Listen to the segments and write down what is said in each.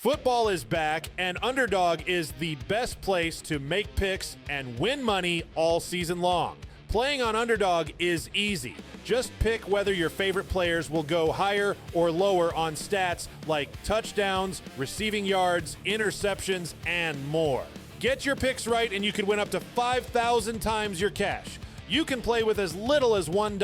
Football is back, and Underdog is the best place to make picks and win money all season long. Playing on Underdog is easy. Just pick whether your favorite players will go higher or lower on stats like touchdowns, receiving yards, interceptions, and more. Get your picks right and you can win up to 5,000 times your cash. You can play with as little as $1.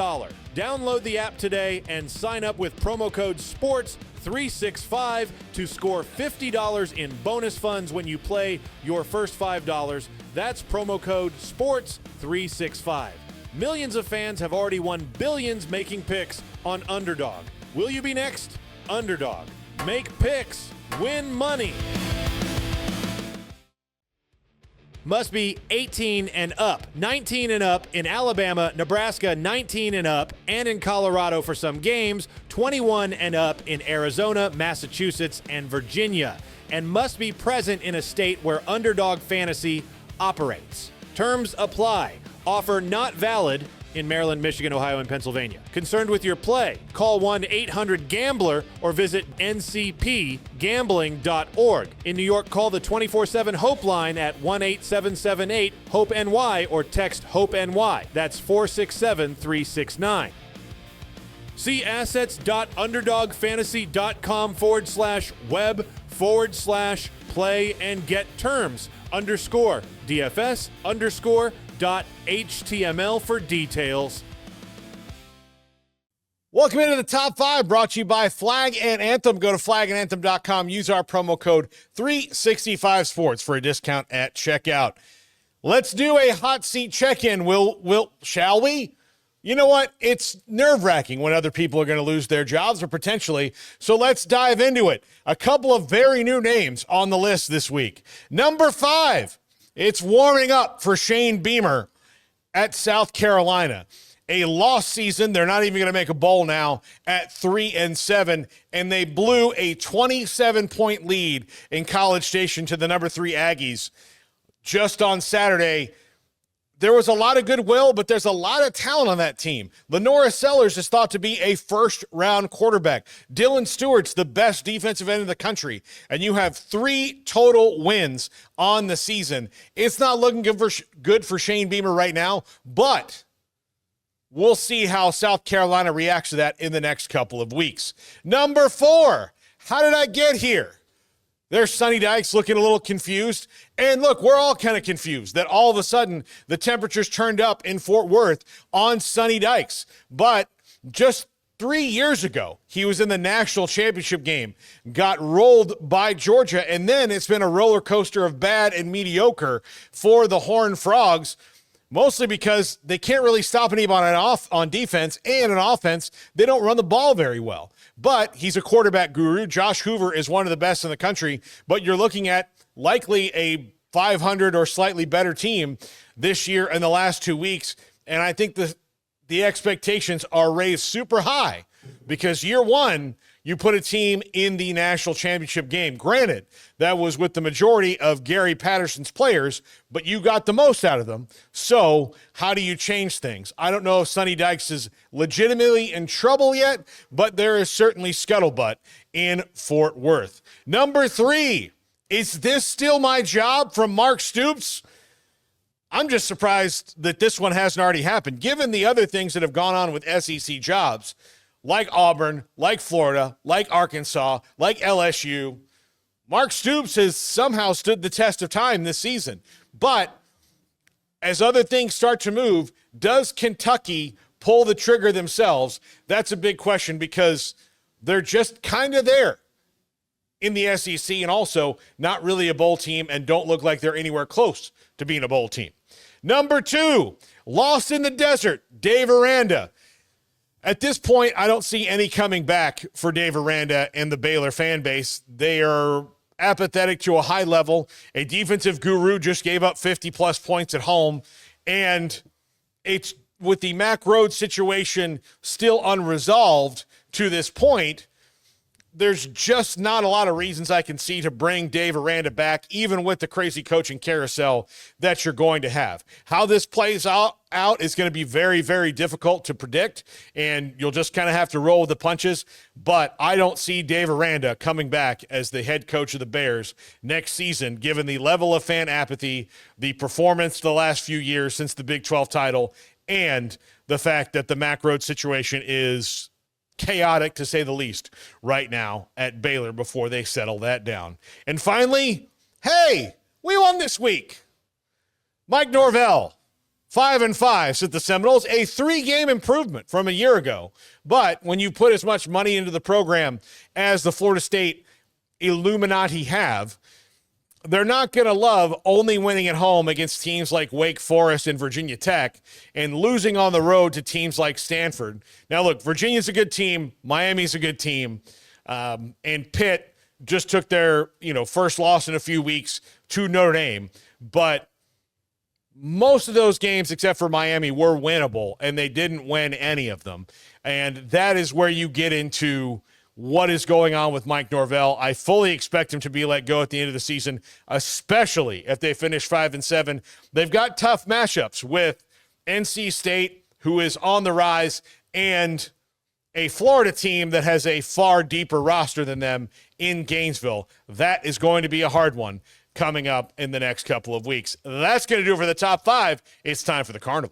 Download the app today and sign up with promo code SPORTS365 to score $50 in bonus funds when you play your first $5. That's promo code SPORTS365. Millions of fans have already won billions making picks on Underdog. Will you be next? Underdog. Make picks. Win money. Must be 18 and up, 19 and up in Alabama, Nebraska, 19 and up, and in Colorado for some games, 21 and up in Arizona, Massachusetts, and Virginia, and must be present in a state where Underdog Fantasy operates. Terms apply. Offer not valid in Maryland, Michigan, Ohio, and Pennsylvania. Concerned with your play? Call 1-800-GAMBLER or visit ncpgambling.org. In New York, call the 24/7 Hope line at 1-8778-HOPE-NY or text HOPE-NY. That's 467-369. See assets.underdogfantasy.com/web/play and get terms _DFS_.html for details. Welcome into the top 5, brought to you by Flag and Anthem. Go to flagandanthem.com. Use our promo code 365sports for a discount at checkout. Let's do a hot seat check-in. Shall we? You know what? It's nerve-wracking when other people are going to lose their jobs or potentially, so let's dive into it. A couple of very new names on the list this week. Number 5, it's warming up for Shane Beamer at South Carolina. A lost season. They're not even going to make a bowl now at 3-7, and they blew a 27-point lead in College Station to the number 3 Aggies just on Saturday. There was a lot of goodwill, but there's a lot of talent on that team. Lenora Sellers is thought to be a first-round quarterback. Dylan Stewart's the best defensive end in the country, and you have 3 total wins on the season. It's not looking good for Shane Beamer right now, but we'll see how South Carolina reacts to that in the next couple of weeks. Number 4, how did I get here? There's Sonny Dykes looking a little confused. And look, we're all kind of confused that all of a sudden the temperatures turned up in Fort Worth on Sonny Dykes. But just 3 years ago, he was in the national championship game, got rolled by Georgia, and then it's been a roller coaster of bad and mediocre for the Horned Frogs, mostly because they can't really stop anybody on defense, and on offense, they don't run the ball very well. But he's a quarterback guru. Josh Hoover is one of the best in the country, but you're looking at likely a 500 or slightly better team this year in the last 2 weeks, and I think the expectations are raised super high because year one, you put a team in the national championship game. Granted, that was with the majority of Gary Patterson's players, but you got the most out of them. So how do you change things? I don't know if Sonny Dykes is legitimately in trouble yet, but there is certainly scuttlebutt in Fort Worth. Number 3, is this still my job from Mark Stoops? I'm just surprised that this one hasn't already happened, given the other things that have gone on with SEC jobs, like Auburn, like Florida, like Arkansas, like LSU. Mark Stoops has somehow stood the test of time this season. But as other things start to move, does Kentucky pull the trigger themselves? That's a big question because they're just kind of there in the SEC and also not really a bowl team and don't look like they're anywhere close to being a bowl team. Number 2, lost in the desert, Dave Aranda. At this point, I don't see any coming back for Dave Aranda and the Baylor fan base. They are apathetic to a high level. A defensive guru just gave up 50-plus points at home, and it's with the Mack Rhodes situation still unresolved to this point, there's just not a lot of reasons I can see to bring Dave Aranda back, even with the crazy coaching carousel that you're going to have. How this plays out is going to be very, very difficult to predict, and you'll just kind of have to roll with the punches. But I don't see Dave Aranda coming back as the head coach of the Bears next season, given the level of fan apathy, the performance the last few years since the Big 12 title, and the fact that the Mack Rhoades situation is chaotic, to say the least, right now at Baylor before they settle that down. And finally, hey, we won this week. Mike Norvell, 5-5 at the Seminoles, a 3-game improvement from a year ago. But when you put as much money into the program as the Florida State Illuminati have, they're not going to love only winning at home against teams like Wake Forest and Virginia Tech and losing on the road to teams like Stanford. Now, look, Virginia's a good team. Miami's a good team. And Pitt just took their, first loss in a few weeks to Notre Dame. But most of those games, except for Miami, were winnable, and they didn't win any of them. And that is where you get into what is going on with Mike Norvell. I fully expect him to be let go at the end of the season, especially if they finish 5-7. They've got tough matchups with NC State, who is on the rise, and a Florida team that has a far deeper roster than them in Gainesville. That is going to be a hard one coming up in the next couple of weeks. That's going to do it for the top 5. It's time for the Carnival.